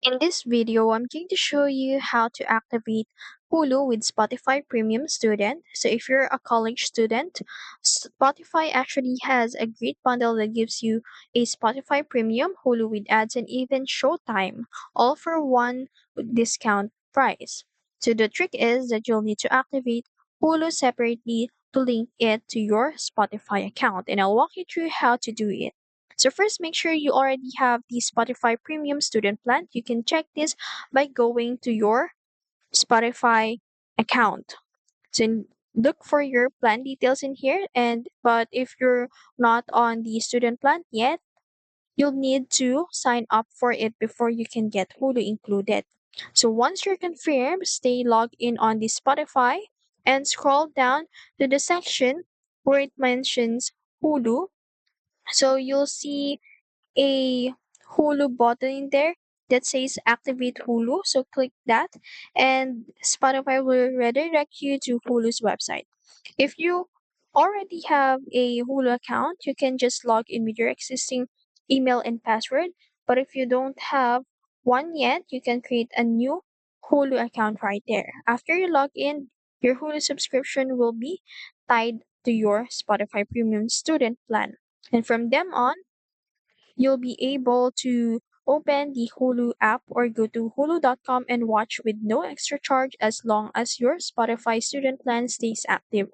In this video, I'm going to show you how to activate Hulu with Spotify Premium Student. So if you're a college student, Spotify actually has a great bundle that gives you a Spotify Premium, Hulu with ads, and even Showtime, all for one discount price. So the trick is that you'll need to activate Hulu separately to link it to your Spotify account, and I'll walk you through how to do it. So first, make sure you already have the Spotify Premium student plan. You can check this by going to your Spotify account. So look for your plan details in here, and but if you're not on the student plan yet, you'll need to sign up for it before you can get Hulu included. So once you're confirmed, stay logged in on the Spotify and scroll down to the section where it mentions Hulu. So you'll see a Hulu button in there that says activate Hulu. So click that and Spotify will redirect you to Hulu's website. If you already have a Hulu account, you can just log in with your existing email and password. But if you don't have one yet, you can create a new Hulu account right there. After you log in, your Hulu subscription will be tied to your Spotify Premium student plan. And from them on, you'll be able to open the Hulu app or go to hulu.com and watch with no extra charge as long as your Spotify student plan stays active.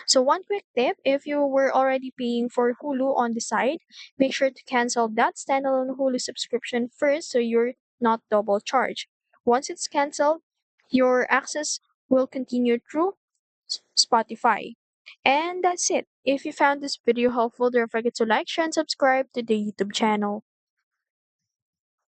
So, one quick tip, if you were already paying for Hulu on the side, make sure to cancel that standalone Hulu subscription first so you're not double charged. Once it's canceled, your access will continue through Spotify. And that's it. If you found this video helpful, don't forget to like, share, and subscribe to the YouTube channel.